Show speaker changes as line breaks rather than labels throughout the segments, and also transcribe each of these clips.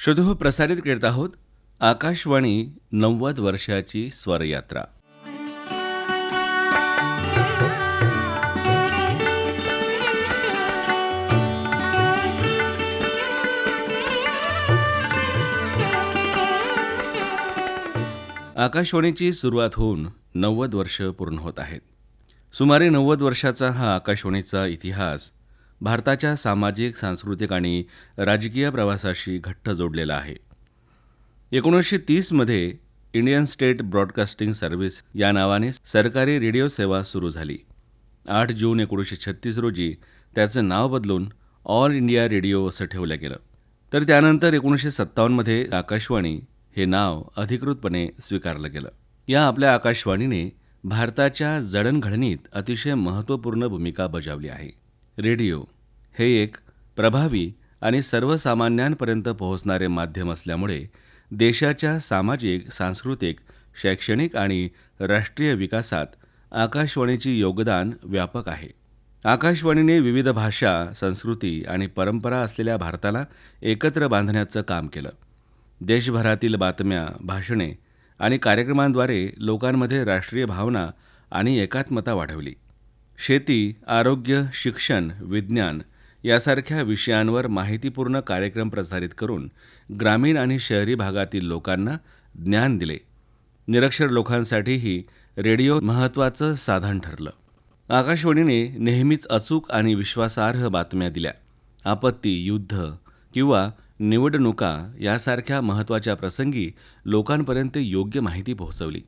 श्रोते प्रसारित करीत आहोत आकाशवाणी 90 वर्षाची स्वरयात्रा. आकाशवाणीची सुरुवात होऊन 90 वर्ष पूर्ण होत आहेत. सुमारे 90 वर्षाचा हा आकाशवाणीचा इतिहास भारताच्या सामाजिक, सांस्कृतिक आणि राजकीय प्रवासाशी घट्ट जोडलेला आहे. 1930मध्ये इंडियन स्टेट ब्रॉडकास्टिंग सर्व्हिस या नावाने सरकारी रेडिओ सेवा सुरू झाली. 8 जून 1936 रोजी त्याचं नाव बदलून ऑल इंडिया रेडिओ असं ठेवलं गेलं. तर त्यानंतर 1957मध्ये आकाशवाणी हे नाव अधिकृतपणे स्वीकारलं गेलं. या आपल्या आकाशवाणीने भारताच्या जडणघडणीत अतिशय महत्त्वपूर्ण भूमिका बजावली आहे. रेडिओ हे एक प्रभावी आणि सर्वसामान्यांपर्यंत पोहोचणारे माध्यम असल्यामुळे देशाच्या सामाजिक, सांस्कृतिक, शैक्षणिक आणि राष्ट्रीय विकासात आकाशवाणीचे योगदान व्यापक आहे. आकाशवाणीने विविध भाषा, संस्कृती आणि परंपरा असलेल्या भारताला एकत्र बांधण्याचं काम केलं. देशभरातील बातम्या, भाषणे आणि कार्यक्रमांद्वारे लोकांमध्ये राष्ट्रीय भावना आणि एकात्मता वाढवली. शेती, आरोग्य, शिक्षण, विज्ञान यासारख्या विषयांवर माहितीपूर्ण कार्यक्रम प्रसारित करून ग्रामीण आणि शहरी भागातील लोकांना ज्ञान दिले. निरक्षर लोकांसाठीही रेडिओ महत्त्वाचं साधन ठरलं. आकाशवाणीने नेहमीच अचूक आणि विश्वासार्ह बातम्या दिल्या. आपत्ती, युद्ध किंवा निवडणुका यासारख्या महत्त्वाच्या प्रसंगी लोकांपर्यंत योग्य माहिती पोहोचवली.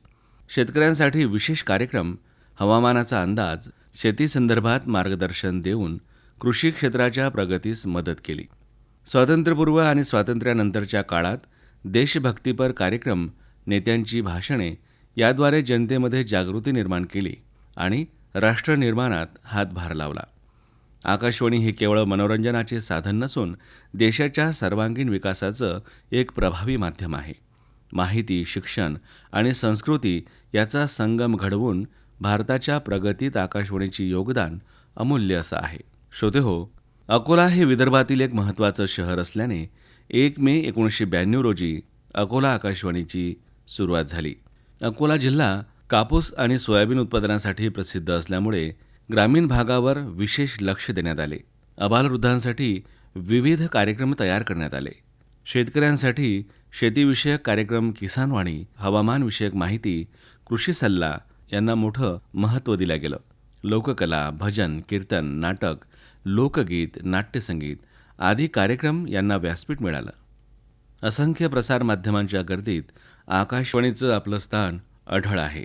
शेतकऱ्यांसाठी विशेष कार्यक्रम, हवामानाचा अंदाज, शेतीसंदर्भात मार्गदर्शन देऊन कृषी क्षेत्राच्या प्रगतीस मदत केली. स्वातंत्र्यपूर्व आणि स्वातंत्र्यानंतरच्या काळात देशभक्तीपर कार्यक्रम, नेत्यांची भाषणे याद्वारे जनतेमध्ये जागृती निर्माण केली आणि राष्ट्रनिर्माणात हातभार लावला. आकाशवाणी हे केवळ मनोरंजनाचे साधन नसून देशाच्या सर्वांगीण विकासाचं एक प्रभावी माध्यम आहे. माहिती, शिक्षण आणि संस्कृती याचा संगम घडवून भारताच्या प्रगतीत आकाशवाणीचे योगदान अमूल्य असं आहे. श्रोतेहो, अकोला हे विदर्भातील एक महत्त्वाचं शहर असल्याने 1 मे 1992 रोजी अकोला आकाशवाणीची सुरुवात झाली. अकोला जिल्हा कापूस आणि सोयाबीन उत्पादनासाठी प्रसिद्ध असल्यामुळे ग्रामीण भागावर विशेष लक्ष देण्यात आले. आबालवृद्धांसाठी विविध कार्यक्रम तयार करण्यात आले. शेतकऱ्यांसाठी शेतीविषयक कार्यक्रम, किसानवाणी, हवामानविषयक माहिती, कृषी सल्ला यांना मोठं महत्त्व दिलं गेलं. लोककला, भजन, कीर्तन, नाटक, लोकगीत, नाट्यसंगीत आदी कार्यक्रम यांना व्यासपीठ मिळालं. असंख्य प्रसारमाध्यमांच्या गर्दीत आकाशवाणीचं आपलं स्थान अढळ आहे.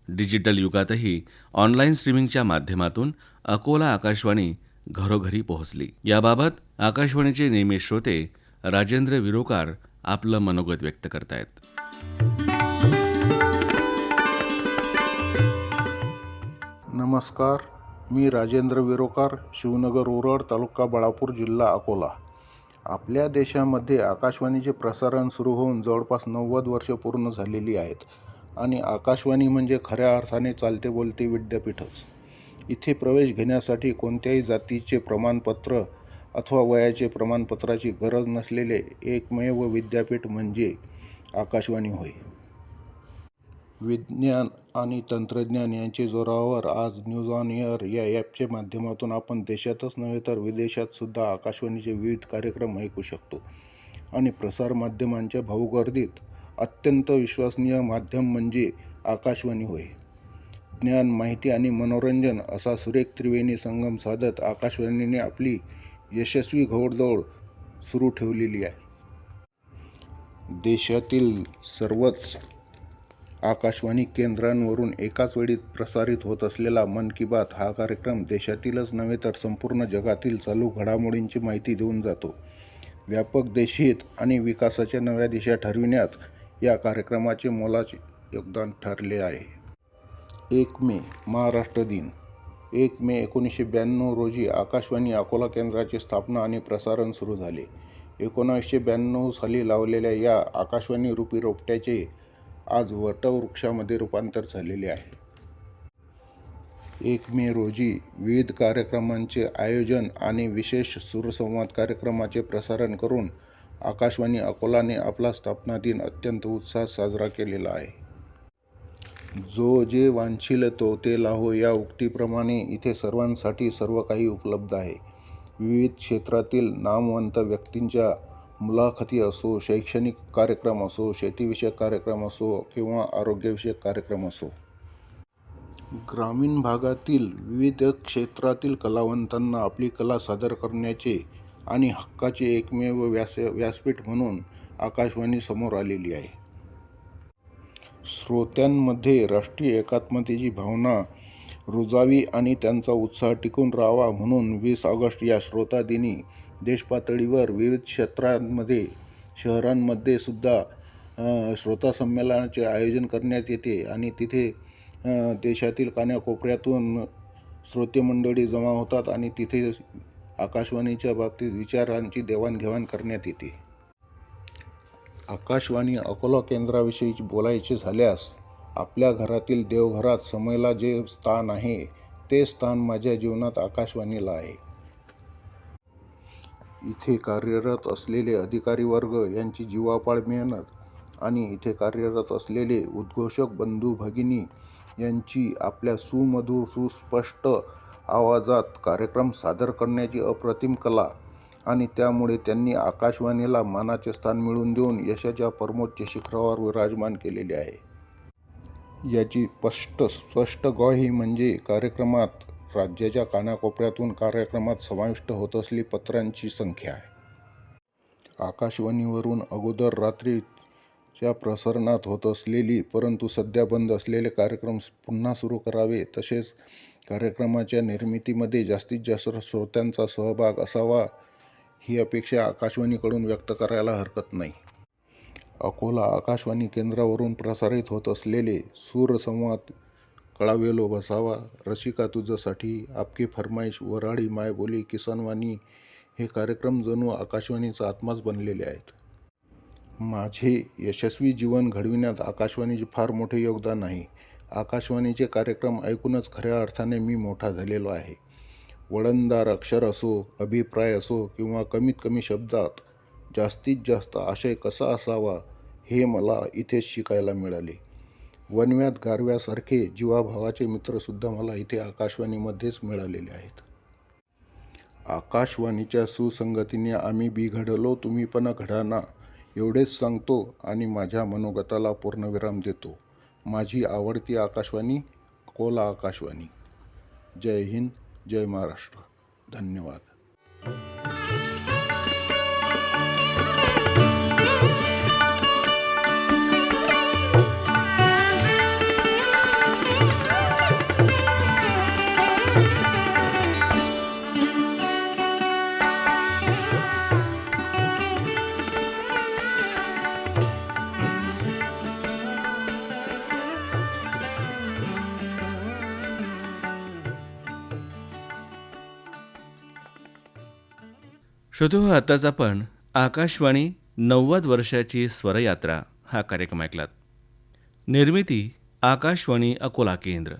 डिजिटल युगातही ऑनलाईन स्ट्रीमिंगच्या माध्यमातून अकोला आकाशवाणी घरोघरी पोहोचली. याबाबत आकाशवाणीचे नियमित श्रोते राजेंद्र विरोकार आपलं मनोगत व्यक्त करतायत.
नमस्कार, मी राजेंद्र विरोकार, शिवनगर उरळ, तालुका बाळापूर, जिल्हा अकोला. आपल्या देशामध्ये आकाशवाणीचे प्रसारण सुरू होऊन जवळपास 90 वर्ष पूर्ण झालेली आहेत आणि आकाशवाणी म्हणजे खऱ्या अर्थाने चालते बोलते विद्यापीठच. इथे प्रवेश घेण्यासाठी कोणत्याही जातीचे प्रमाणपत्र अथवा वयाचे प्रमाणपत्राची गरज नसलेले एकमेव विद्यापीठ म्हणजे आकाशवाणी होय. विज्ञान आणि तंत्रज्ञान यांच्या जोरावर आज न्यूज ऑन एअर या ॲपच्या माध्यमातून आपण देशातच नव्हे तर विदेशात सुद्धा आकाशवाणीचे विविध कार्यक्रम ऐकू शकतो. आणि प्रसारमाध्यमांच्या भाऊगर्दीत अत्यंत विश्वसनीय माध्यम म्हणजे आकाशवाणी होय. ज्ञान, माहिती आणि मनोरंजन असा सुरेख त्रिवेणी संगम साधत आकाशवाणीने आपली यशस्वी घोडदौड सुरू ठेवलेली आहे. देशातील सर्वच आकाशवाणी केंद्रांवरून एकाच वेळी प्रसारित होत असलेला मन की बात हा कार्यक्रम देशातीलच नव्हे तर संपूर्ण जगातील चालू घडामोडींची माहिती देऊन जातो. व्यापक देशहित आणि विकासाच्या नव्या दिशा ठरविण्यात या कार्यक्रमाचे मोलाचे योगदान ठरले आहे. 1 मे महाराष्ट्र दिन. 1 मे 1992 रोजी आकाशवाणी अकोला केंद्राची स्थापना आणि प्रसारण सुरू झाले. 1992 साली लावलेल्या या आकाशवाणी रूपी रोपट्याचे आज वटवृक्षामध्ये रूपांतर झालेले आहे. 1 मे रोजी विविध कार्यक्रमांचे आयोजन आणि विशेष सूरसंवाद कार्यक्रमाचे प्रसारण करून आकाशवाणी अकोलाने आपला स्थापना दिन अत्यंत उत्साहात साजरा केलेला आहे. जो जे वांछील तो ते लाहो या उक्तीप्रमाणे इथे सर्वांसाठी सर्व काही उपलब्ध आहे. विविध क्षेत्रातील नामवंत व्यक्तींच्या मुलाखती असो, शैक्षणिक कार्यक्रम असो, शेतीविषयक कार्यक्रम असो किंवा आरोग्यविषयक कार्यक्रम असो. ग्रामीण भागातील विविध क्षेत्रातील कलावंतांना आपली कला सादर करण्याचे आणि हक्काचे एकमेव व्यासपीठ म्हणून आकाशवाणी समोर आलेली आहे. श्रोत्यांमध्ये राष्ट्रीय एकात्मतेची भावना रुजावी आणि त्यांचा उत्साह टिकून राहावा म्हणून 20 ऑगस्ट या श्रोता दिनी देशपातळीवर विविध क्षेत्रांमध्ये शहरांमध्ये सुद्धा श्रोता संमेलनाचे आयोजन करण्यात येते आणि तिथे देशातील कानाकोपऱ्यातून श्रोते मंडळी जमा होतात आणि तिथे आकाशवाणीच्या बाबतीत विचारांची देवाणघेवाण करण्यात येते. आकाशवाणी अकोला केंद्राविषयी बोलायचे झाल्यास आपल्या घरातील देवघरात समयला जे स्थान आहे ते स्थान माझ्या जीवनात आकाशवाणीला आहे. इथे कार्यरत असलेले अधिकारी वर्ग यांची जीवापाड मेहनत आणि इथे कार्यरत असलेले उद्घोषक बंधू भगिनी यांची आपल्या सुमधुर सुस्पष्ट आवाजात कार्यक्रम सादर करण्याची अप्रतिम कला आणि त्यामुळे त्यांनी आकाशवाणीला मानाचे स्थान मिळवून देऊन यशाच्या परमोच्च शिखरावर विराजमान केलेले आहे. याची स्पष्ट ग्वाही म्हणजे कार्यक्रमात राज्याच्या कानाकोपऱ्यातून कार्यक्रमात समाविष्ट होत असलेली पत्रांची संख्या आहे. आकाशवाणीवरून अगोदर रात्रीच्या प्रसारणात होत असलेली परंतु सध्या बंद असलेले कार्यक्रम पुन्हा सुरू करावे, तसेच कार्यक्रमाच्या निर्मितीमध्ये जास्तीत जास्त श्रोत्यांचा सहभाग असावा ही अपेक्षा आकाशवाणीकडून व्यक्त करायला हरकत नाही. अकोला आकाशवाणी केंद्रावरून प्रसारित होत असलेले सूरसंवाद, कळावेलो बसावा, रसिका तुझ्यासाठी, आपकी फरमाईश, वऱ्हाडी मायबोली, किसानवाणी हे कार्यक्रम जणू आकाशवाणीचा आत्माच बनलेले आहेत. माझे यशस्वी जीवन घडविण्यात आकाशवाणीचे फार मोठे योगदान आहे. आकाशवाणीचे कार्यक्रम ऐकूनच खऱ्या अर्थाने मी मोठा झालेलो आहे. वळणदार अक्षर असो, अभिप्राय असो किंवा कमीत कमी शब्दात जास्तीत जास्त आशय कसा असावा हे मला इथेच शिकायला मिळाले. वणव्यात गारव्यासारखे जीवाभावाचे मित्रसुद्धा मला इथे आकाशवाणीमध्येच मिळालेले आहेत. आकाशवाणीच्या सुसंगतीने आम्ही बिघडलो, तुम्ही पण घडा ना, एवढेच सांगतो आणि माझ्या मनोगताला पूर्णविराम देतो. माझी आवडती आकाशवाणी अकोला आकाशवाणी. जय हिंद, जय महाराष्ट्र. धन्यवाद.
श्रोतो, आताच आपण आकाशवाणी 90 वर्षाची स्वरयात्रा हा कार्यक्रम ऐकलात. निर्मिती आकाशवाणी अकोला केंद्र.